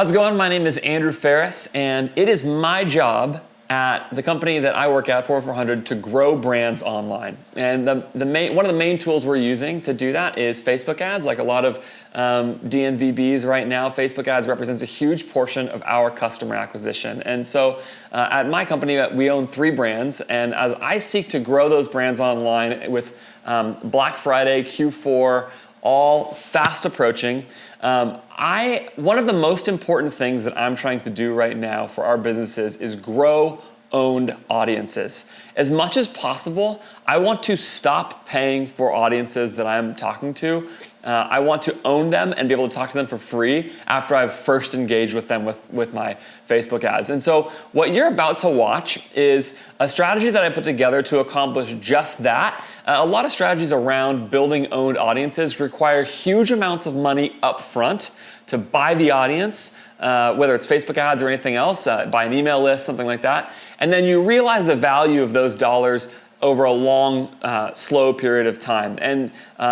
How's it going? My name is Andrew Ferris, and it is my job at the company that I work at, 400, to grow brands online. And one of the main tools we're using to do that is Facebook ads. Like a lot of DNVBs right now, Facebook ads represents a huge portion of our customer acquisition. And so at my company, we own 3 brands, and as I seek to grow those brands online with Black Friday, Q4, all fast approaching, one of the most important things that I'm trying to do right now for our businesses is grow owned audiences. As much as possible, I want to stop paying for audiences that I'm talking to. I want to own them and be able to talk to them for free after I've first engaged with them with my Facebook ads. And so what you're about to watch is a strategy that I put together to accomplish just that. A lot of strategies around building owned audiences require huge amounts of money up front to buy the audience, whether it's Facebook ads or anything else, buy an email list, something like that. And then you realize the value of those dollars over a long, slow period of time. And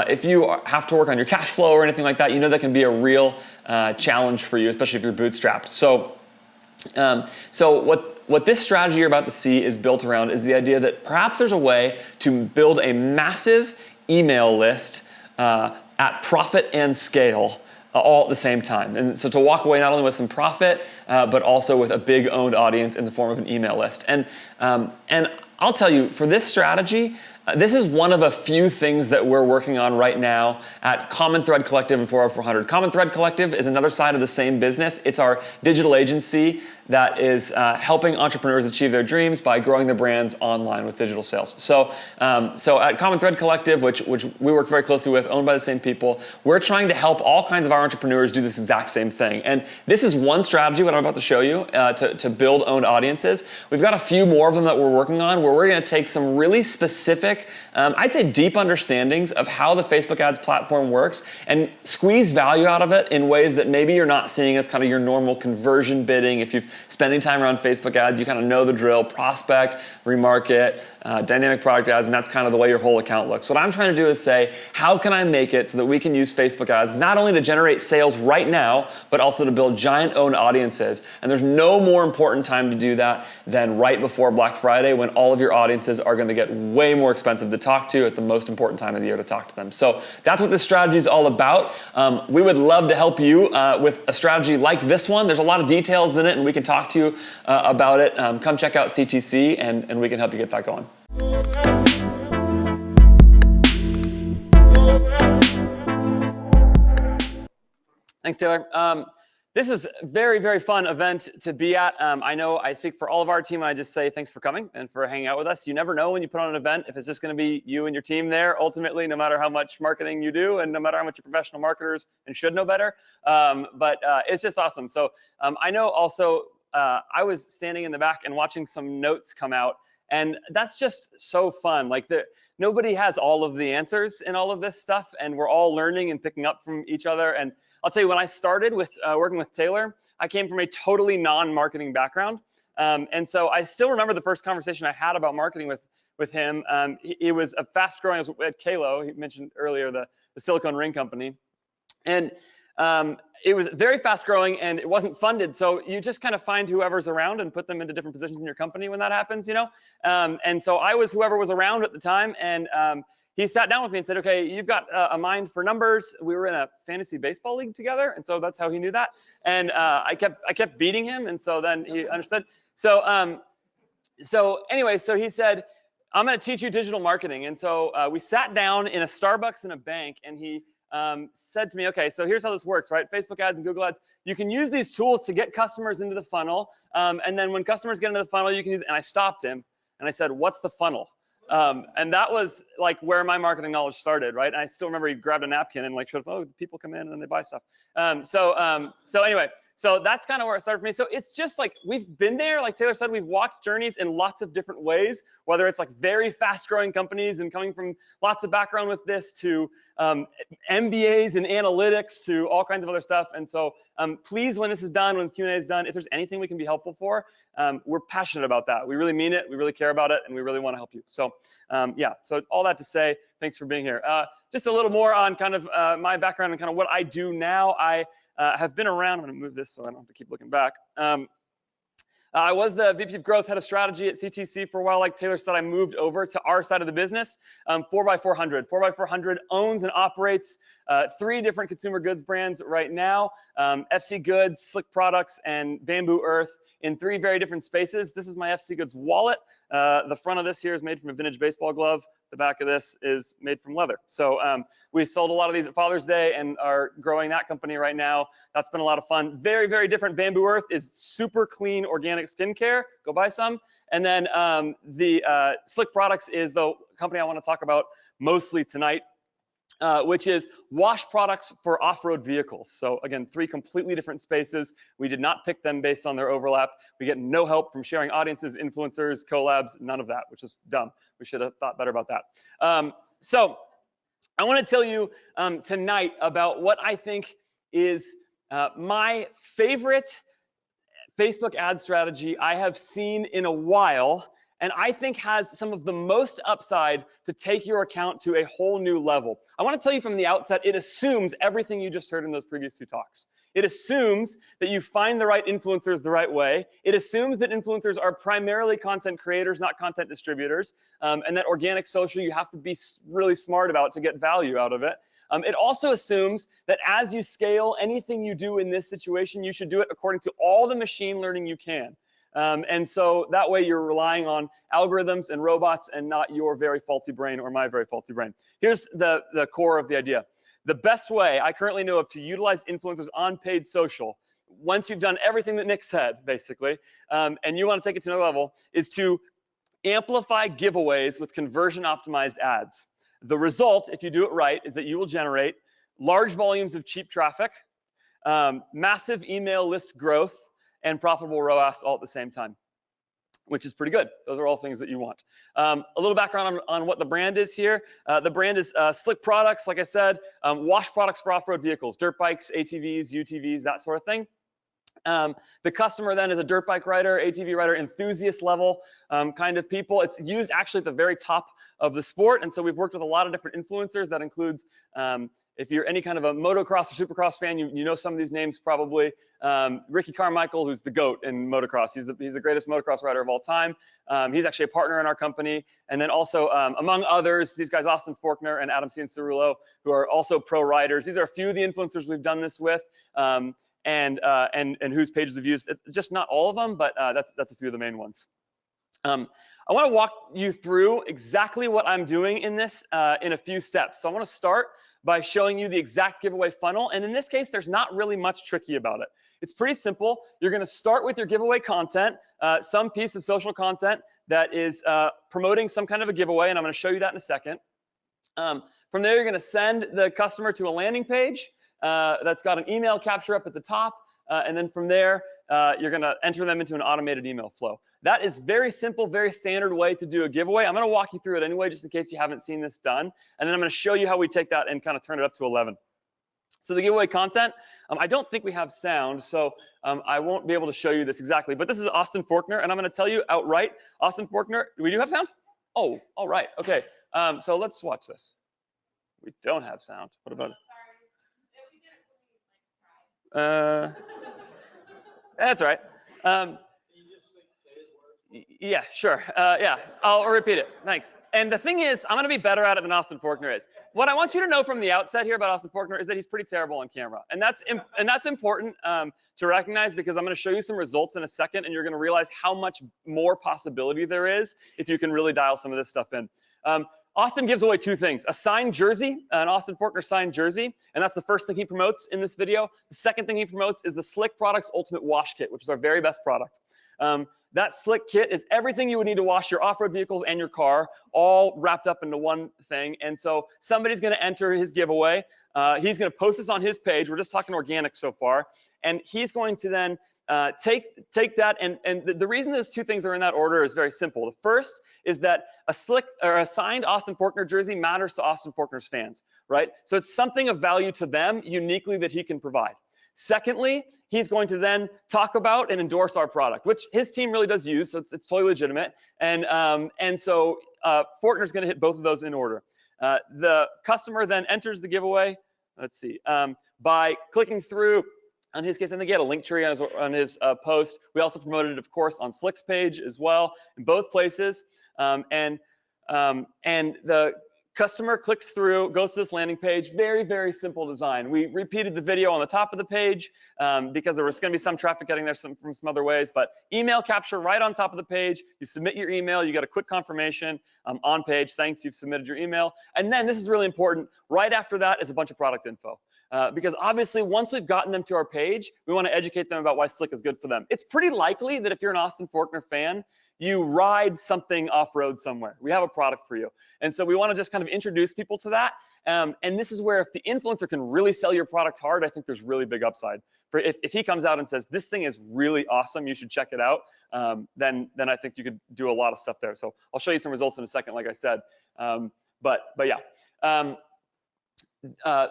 if you have to work on your cash flow or anything like that, you know that can be a real challenge for you, especially if you're bootstrapped. So what this strategy you're about to see is built around is the idea that perhaps there's a way to build a massive email list at profit and scale all at the same time. And so to walk away not only with some profit, but also with a big owned audience in the form of an email list. And I'll tell you, for this strategy, this is one of a few things that we're working on right now at Common Thread Collective and 400. Common Thread Collective is another side of the same business. It's our digital agency that is helping entrepreneurs achieve their dreams by growing their brands online with digital sales. So at Common Thread Collective, which we work very closely with, owned by the same people, we're trying to help all kinds of our entrepreneurs do this exact same thing. And this is one strategy, what I'm about to show you, to build owned audiences. We've got a few more of them that we're working on where we're going to take some really specific, I'd say deep understandings of how the Facebook ads platform works and squeeze value out of it in ways that maybe you're not seeing as kind of your normal conversion bidding. If you've spent any time around Facebook ads, you kind of know the drill: prospect, remarket, dynamic product ads, and that's kind of the way your whole account looks. What I'm trying to do is say, how can I make it so that we can use Facebook ads not only to generate sales right now, but also to build giant owned audiences? And there's no more important time to do that than right before Black Friday, when all of your audiences are going to get way more expensive to talk to at the most important time of the year to talk to them. So that's what this strategy is all about. We would love to help you with a strategy like this one. There's a lot of details in it, and we can talk to you about it. Come check out CTC, and we can help you get that going. Thanks, Taylor. This is a very, very fun event to be at. I know I speak for all of our team, and I just say thanks for coming and for hanging out with us. You never know when you put on an event if it's just going to be you and your team there, ultimately, no matter how much marketing you do and no matter how much you're professional marketers and should know better. But it's just awesome. So I know also I was standing in the back and watching some notes come out, and that's just so fun. Like nobody has all of the answers in all of this stuff, and we're all learning and picking up from each other. And I'll tell you, when I started with working with Taylor, I came from a totally non-marketing background. And so I still remember the first conversation I had about marketing with him. He was a fast-growing at Kalo. He mentioned earlier the silicone ring company. And it was very fast growing, and it wasn't funded. So you just kind of find whoever's around and put them into different positions in your company when that happens, you know? And so I was whoever was around at the time. And he sat down with me and said, okay, you've got a mind for numbers. We were in a fantasy baseball league together. And so that's how he knew that. And I kept beating him. And so then he understood. So anyway, so he said, I'm going to teach you digital marketing. And so we sat down in a Starbucks in a bank, and he said to me, okay, so here's how this works, right? Facebook ads and Google ads, you can use these tools to get customers into the funnel. And then when customers get into the funnel, you can use, and I stopped him and I said, what's the funnel? And that was like where my marketing knowledge started, right? And I still remember he grabbed a napkin and like showed, oh, people come in and then they buy stuff. So anyway, so that's kind of where it started for me. So it's just like, we've been there, like Taylor said, we've walked journeys in lots of different ways, whether it's like very fast growing companies and coming from lots of background with this to MBAs and analytics to all kinds of other stuff. And so please, when this is done, when this Q&A is done, if there's anything we can be helpful for, we're passionate about that. We really mean it. We really care about it, and we really want to help you. So yeah, so all that to say, thanks for being here. Just a little more on kind of my background and kind of what I do now. have been around. I'm going to move this so I don't have to keep looking back. I was the VP of Growth, Head of Strategy at CTC for a while. Like Taylor said, I moved over to our side of the business, 4x400. 4x400 owns and operates 3 different consumer goods brands right now, FC Goods, Slick Products, and Bamboo Earth in 3 very different spaces. This is my FC Goods wallet. The front of this here is made from a vintage baseball glove. The back of this is made from leather. So we sold a lot of these at Father's Day and are growing that company right now. That's been a lot of fun. Very, very different. Bamboo Earth is super clean organic skincare. Go buy some. And then the Slick Products is the company I want to talk about mostly tonight, which is wash products for off-road vehicles. So again, 3 completely different spaces. We did not pick them based on their overlap. We get no help from sharing audiences, influencers, collabs, none of that, which is dumb. We should have thought better about that. So I want to tell you tonight about what I think is my favorite Facebook ad strategy I have seen in a while, and I think has some of the most upside to take your account to a whole new level. I want to tell you from the outset, it assumes everything you just heard in those previous 2 talks. It assumes that you find the right influencers the right way. It assumes that influencers are primarily content creators, not content distributors, and that organic social you have to be really smart about to get value out of it. It also assumes that as you scale, anything you do in this situation, you should do it according to all the machine learning you can. And so that way you're relying on algorithms and robots and not your very faulty brain or my very faulty brain. Here's the core of the idea. The best way I currently know of to utilize influencers on paid social, once you've done everything that Nick said, basically, and you want to take it to another level, is to amplify giveaways with conversion optimized ads. The result, if you do it right, is that you will generate large volumes of cheap traffic, massive email list growth, and profitable ROAS all at the same time, which is pretty good. Those are all things that you want. A little background on what the brand is here. The brand is Slick Products, like I said, wash products for off-road vehicles, dirt bikes, ATVs, UTVs, that sort of thing. The customer then is a dirt bike rider, ATV rider, enthusiast level kind of people. It's used actually at the very top of the sport, and so we've worked with a lot of different influencers. That includes if you're any kind of a motocross or supercross fan, you know some of these names probably. Ricky Carmichael, who's the GOAT in motocross. He's the greatest motocross rider of all time. He's actually a partner in our company. And then also, among others, these guys, Austin Faulkner and Adam Cianciarulo, who are also pro riders. These are a few of the influencers we've done this with, and whose pages we've used. It's just not all of them, but that's a few of the main ones. I want to walk you through exactly what I'm doing in this in a few steps. So I want to start by showing you the exact giveaway funnel. And in this case, there's not really much tricky about it. It's pretty simple. You're going to start with your giveaway content, some piece of social content that is promoting some kind of a giveaway, and I'm going to show you that in a second. From there, you're going to send the customer to a landing page that's got an email capture up at the top, and then from there, you're going to enter them into an automated email flow. That is very simple, very standard way to do a giveaway. I'm going to walk you through it anyway, just in case you haven't seen this done. And then I'm going to show you how we take that and kind of turn it up to 11. So the giveaway content, I don't think we have sound, so I won't be able to show you this exactly. But this is Austin Faulkner, and I'm going to tell you outright, Austin Faulkner, we do have sound? Oh, all right, okay. So let's watch this. We don't have sound. What about it? That's right. Yeah, sure. Yeah, I'll repeat it. Thanks. And the thing is, I'm going to be better at it than Austin Faulkner is. What I want you to know from the outset here about Austin Faulkner is that he's pretty terrible on camera. And that's important to recognize, because I'm going to show you some results in a second, and you're going to realize how much more possibility there is if you can really dial some of this stuff in. Austin gives away 2 things: a signed jersey, an Austin Faulkner signed jersey, and that's the first thing he promotes in this video. The second thing he promotes is the Slick Products Ultimate Wash Kit, which is our very best product. That Slick Kit is everything you would need to wash your off-road vehicles and your car, all wrapped up into one thing. And so somebody's going to enter his giveaway. He's going to post this on his page. We're just talking organic so far. And he's going to then take that, and the reason those 2 things are in that order is very simple. The first is that a signed Austin Faulkner jersey matters to Austin Faulkner's fans, right? So it's something of value to them uniquely that he can provide. Secondly, he's going to then talk about and endorse our product, which his team really does use, so it's totally legitimate. And so Faulkner's going to hit both of those in order. The customer then enters the giveaway. Let's see, by clicking through On his case, I think he had a link tree on his post. We also promoted it, of course, on Slick's page as well, in both places. And the customer clicks through, goes to this landing page. Very, very simple design. We repeated the video on the top of the page because there was going to be some traffic getting there from some other ways. But email capture right on top of the page. You submit your email. You get a quick confirmation on page. Thanks, you've submitted your email. And then this is really important. Right after that is a bunch of product info. Because obviously, once we've gotten them to our page, we want to educate them about why Slick is good for them. It's pretty likely that if you're an Austin Faulkner fan, you ride something off-road somewhere. We have a product for you. And so we want to just kind of introduce people to that. And this is where if the influencer can really sell your product hard, I think there's really big upside. For if he comes out and says, this thing is really awesome, you should check it out, then I think you could do a lot of stuff there. So I'll show you some results in a second, like I said. But yeah.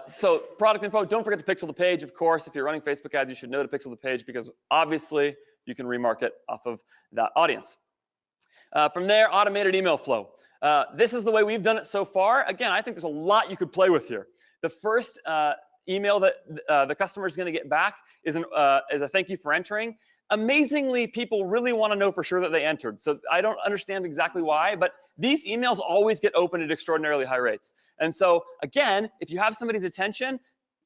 So product info, don't forget to pixel the page, of course. If you're running Facebook ads, you should know to pixel the page because obviously you can remarket off of that audience. From there, automated email flow. This is the way we've done it so far. Again, I think there's a lot you could play with here. The first email that the customer is going to get back is a thank you for entering. Amazingly, people really want to know for sure that they entered. So I don't understand exactly why, but these emails always get opened at extraordinarily high rates. And so again, if you have somebody's attention,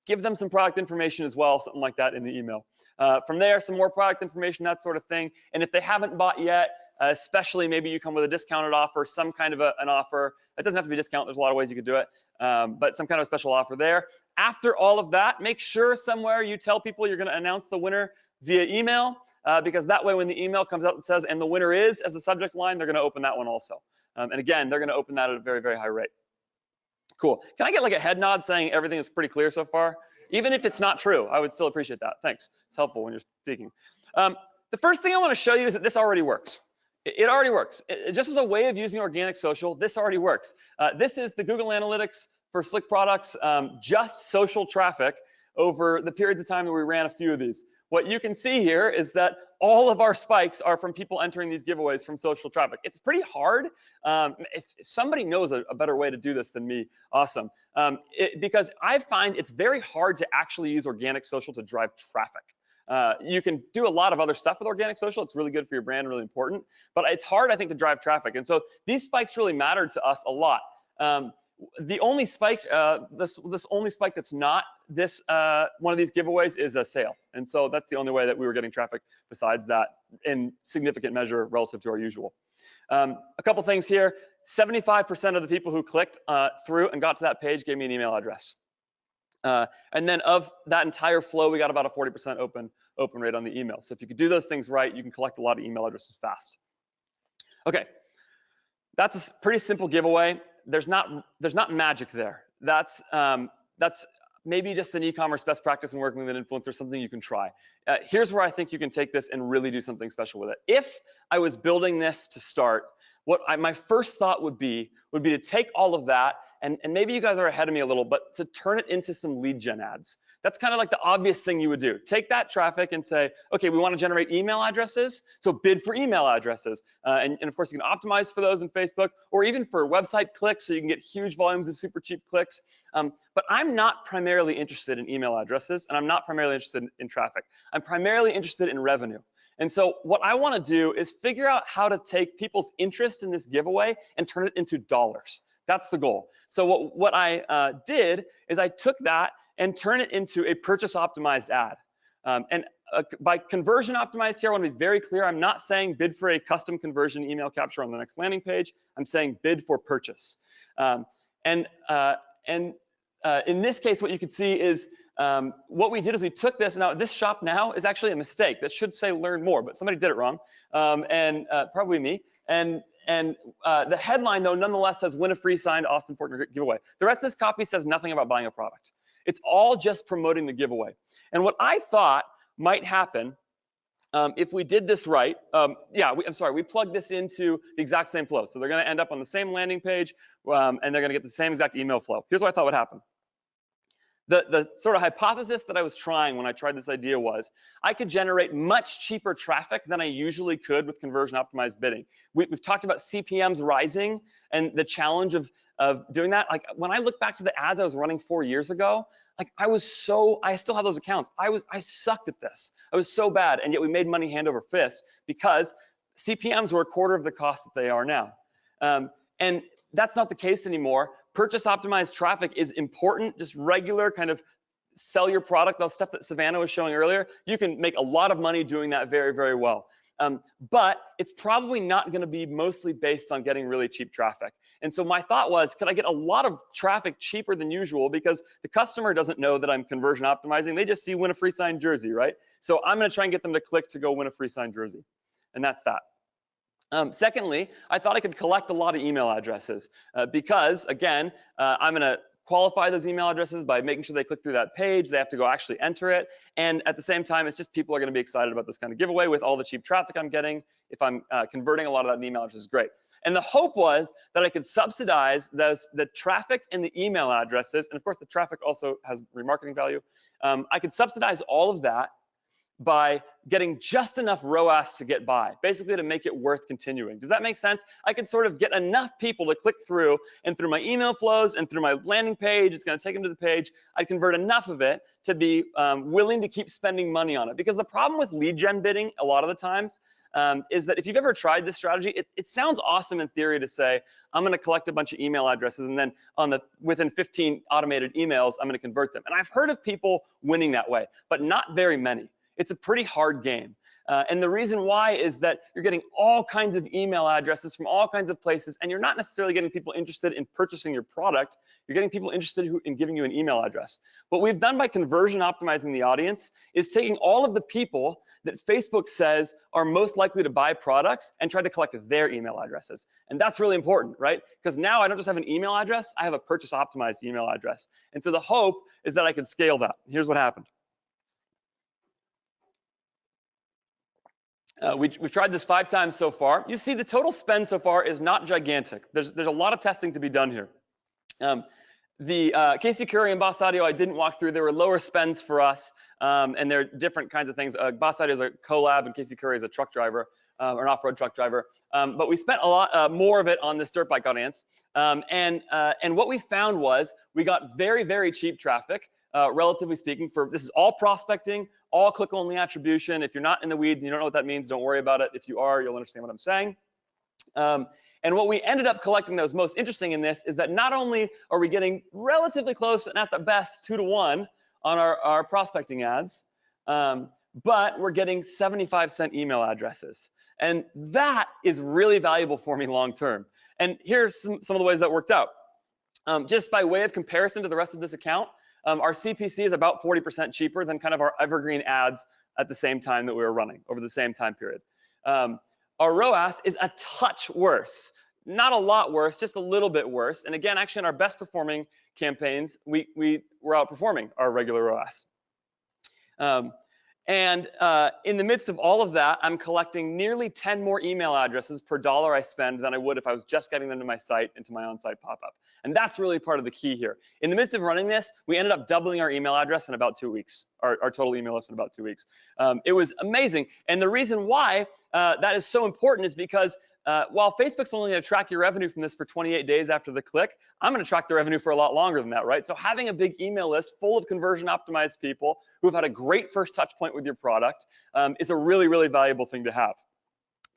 give them some product information as well, something like that in the email. From there, some more product information, that sort of thing. And if they haven't bought yet, especially maybe you come with a discounted offer, some kind of an offer. It doesn't have to be a discount. There's a lot of ways you could do it, but some kind of special offer there. After all of that, make sure somewhere you tell people you're going to announce the winner via email. Because that way when the email comes out and says, and the winner is as the subject line, they're going to open that one also. And again, they're going to open that at a very, very high rate. Cool. Can I get like a head nod saying everything is pretty clear so far? Even if it's not true, I would still appreciate that. Thanks. It's helpful when you're speaking. The first thing I want to show you is that this already works. It already works. Just as a way of using organic social, this already works. This is the Google Analytics for Slick products, just social traffic over the periods of time that we ran a few of these. What you can see here is that all of our spikes are from people entering these giveaways from social traffic. It's pretty hard. If somebody knows a better way to do this than me, awesome. Because I find it's very hard to actually use organic social to drive traffic. You can do a lot of other stuff with organic social. It's really good for your brand, really important. But it's hard, I think, to drive traffic. And so these spikes really mattered to us a lot. The only spike, this only spike that's not this one of these giveaways is a sale, and so that's the only way that we were getting traffic besides that in significant measure relative to our usual. A couple things here: 75% of the people who clicked through and got to that page gave me an email address, and then of that entire flow, we got about a 40% open rate on the email. So if you could do those things right, you can collect a lot of email addresses fast. Okay, that's a pretty simple giveaway. There's not magic there. That's maybe just an e-commerce best practice in working with an influencer, something you can try. Here's where I think you can take this and really do something special with it. If I was building this to start, my first thought would be to take all of that, and maybe you guys are ahead of me a little, but to turn it into some lead gen ads. That's kind of like the obvious thing you would do. Take that traffic and say, okay, we want to generate email addresses, so bid for email addresses. And of course, you can optimize for those in Facebook, or even for website clicks, so you can get huge volumes of super cheap clicks. But I'm not primarily interested in email addresses, and I'm not primarily interested in traffic. I'm primarily interested in revenue. And so what I want to do is figure out how to take people's interest in this giveaway and turn it into dollars. That's the goal. So what I did is I took that and turn it into a purchase optimized ad. By conversion optimized here, I want to be very clear. I'm not saying bid for a custom conversion email capture on the next landing page. I'm saying bid for purchase. In this case, what you can see is what we did is we took this. Now, this shop now is actually a mistake. That should say learn more, but somebody did it wrong, probably me. And the headline, though, nonetheless says win a free signed Austin Faulkner giveaway. The rest of this copy says nothing about buying a product. It's all just promoting the giveaway. And what I thought might happen if we did this right, we plugged this into the exact same flow. So they're going to end up on the same landing page, and they're going to get the same exact email flow. Here's what I thought would happen. The sort of hypothesis that I was trying when I tried this idea was I could generate much cheaper traffic than I usually could with conversion optimized bidding. We've talked about CPMs rising and the challenge of doing that. Like when I look back to the ads I was running 4 years ago, like I still have those accounts. I sucked at this. I was so bad, and yet we made money hand over fist because CPMs were a quarter of the cost that they are now. And that's not the case anymore. Purchase optimized traffic is important, just regular kind of sell your product, the stuff that Savannah was showing earlier. You can make a lot of money doing that very, very well. But it's probably not going to be mostly based on getting really cheap traffic. And so my thought was, could I get a lot of traffic cheaper than usual? Because the customer doesn't know that I'm conversion optimizing. They just see win a free signed jersey, right? So I'm going to try and get them to click to go win a free signed jersey. And that's that. Secondly, I thought I could collect a lot of email addresses because, again, I'm going to qualify those email addresses by making sure they click through that page. They have to go actually enter it. And at the same time, it's just people are going to be excited about this kind of giveaway with all the cheap traffic I'm getting. If I'm converting a lot of that email address, is great. And the hope was that I could subsidize the traffic and the email addresses. And of course, the traffic also has remarketing value. I could subsidize all of that by getting just enough ROAS to get by, basically to make it worth continuing. Does that make sense? I could sort of get enough people to click through, and through my email flows and through my landing page, it's going to take them to the page. I'd convert enough of it to be willing to keep spending money on it. Because the problem with lead gen bidding a lot of the times is that if you've ever tried this strategy, it sounds awesome in theory to say, I'm going to collect a bunch of email addresses, and then within 15 automated emails, I'm going to convert them. And I've heard of people winning that way, but not very many. It's a pretty hard game. And the reason why is that you're getting all kinds of email addresses from all kinds of places, and you're not necessarily getting people interested in purchasing your product. You're getting people interested in giving you an email address. What we've done by conversion optimizing the audience is taking all of the people that Facebook says are most likely to buy products and try to collect their email addresses. And that's really important, right? Because now I don't just have an email address, I have a purchase optimized email address. And so the hope is that I can scale that. Here's what happened. We've tried this 5 times so far. You see the total spend so far is not gigantic. There's a lot of testing to be done here. The Casey Curry and Boss Audio I didn't walk through. There were lower spends for us, and they're different kinds of things. Boss Audio is a collab, and Casey Curry is a truck driver, or an off-road truck driver. But we spent a lot more of it on this dirt bike audience. And what we found was we got very, very cheap traffic. Relatively speaking, this is all prospecting, all click-only attribution. If you're not in the weeds and you don't know what that means, don't worry about it. If you are, you'll understand what I'm saying. And what we ended up collecting that was most interesting in this is that not only are we getting relatively close and at the best 2 to 1 on our prospecting ads, but we're getting 75-cent email addresses. And that is really valuable for me long-term. And here's some of the ways that worked out. Just by way of comparison to the rest of this account, our CPC is about 40% cheaper than kind of our evergreen ads at the same time that we were running over the same time period. Our ROAS is a touch worse, not a lot worse, just a little bit worse. And again, actually in our best performing campaigns, we were outperforming our regular ROAS. And in the midst of all of that, I'm collecting nearly 10 more email addresses per dollar I spend than I would if I was just getting them to my site and to my on-site pop-up. And that's really part of the key here. In the midst of running this, we ended up doubling our email address in about 2 weeks, our total email list in about 2 weeks. It was amazing. And the reason why that is so important is because while Facebook's only going to track your revenue from this for 28 days after the click, I'm going to track the revenue for a lot longer than that, right? So having a big email list full of conversion optimized people who have had a great first touch point with your product is a really, really valuable thing to have.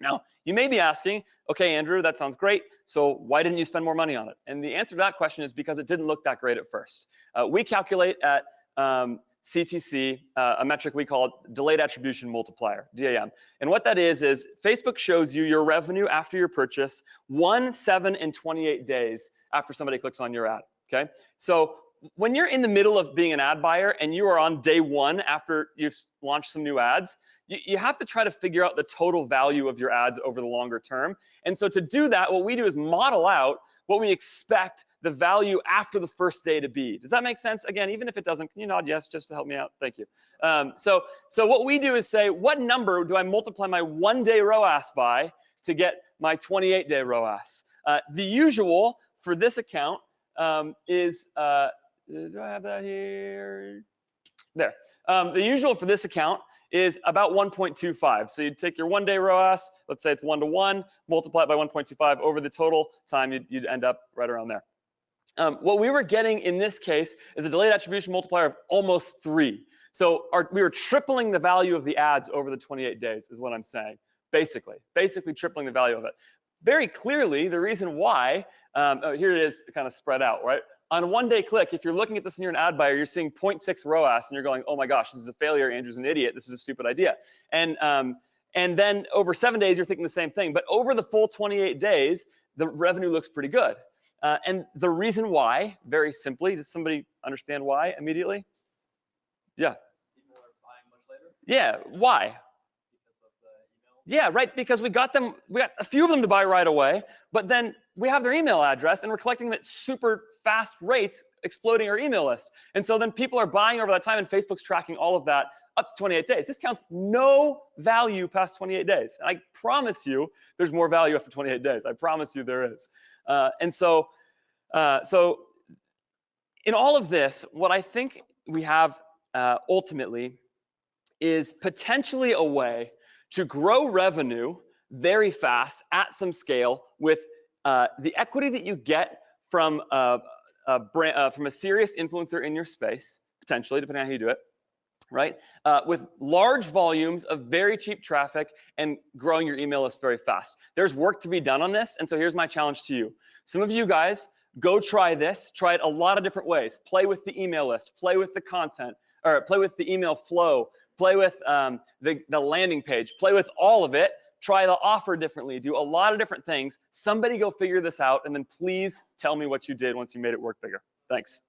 Now, you may be asking, okay, Andrew, that sounds great. So why didn't you spend more money on it? And the answer to that question is because it didn't look that great at first. We calculate at CTC, a metric we call delayed attribution multiplier, DAM. And what that is Facebook shows you your revenue after your purchase 1, 7, and 28 days after somebody clicks on your ad, okay? So when you're in the middle of being an ad buyer and you are on day 1 after you've launched some new ads, you have to try to figure out the total value of your ads over the longer term. And so to do that, what we do is model out what we expect the value after the first day to be. Does that make sense? Again, even if it doesn't, can you nod yes just to help me out? Thank you. So what we do is say, what number do I multiply my 1-day ROAS by to get my 28-day ROAS? The usual for this account is do I have that here? There. The usual for this account is about 1.25. So you'd take your 1 day ROAS, let's say it's 1-to-1, multiply it by 1.25 over the total time, you'd end up right around there. What we were getting in this case is a delayed attribution multiplier of almost 3. So we were tripling the value of the ads over the 28 days is what I'm saying, basically tripling the value of it. Very clearly, the reason why, here it is kind of spread out, right? On a 1 day click, if you're looking at this and you're an ad buyer, you're seeing 0.6 ROAS and you're going, oh my gosh, this is a failure, Andrew's an idiot, this is a stupid idea. And then over 7 days, you're thinking the same thing. But over the full 28 days, the revenue looks pretty good. And the reason why, very simply, does somebody understand why immediately? Yeah. People are buying much later? Yeah, why? Because of the emails? Yeah, right, because we got a few of them to buy right away, but then we have their email address and we're collecting them at super fast rates, exploding our email list. And so then people are buying over that time and Facebook's tracking all of that up to 28 days. This counts no value past 28 days. And I promise you there's more value after 28 days. I promise you there is. And so in all of this, what I think we have ultimately is potentially a way to grow revenue very fast at some scale with the equity that you get from a serious influencer in your space, potentially, depending on how you do it, right? With large volumes of very cheap traffic and growing your email list very fast. There's work to be done on this, and so here's my challenge to you. Some of you guys, go try this. Try it a lot of different ways. Play with the email list, play with the content, or play with the email flow, play with the landing page, play with all of it. Try the offer differently, do a lot of different things. Somebody go figure this out, and then please tell me what you did once you made it work bigger. Thanks.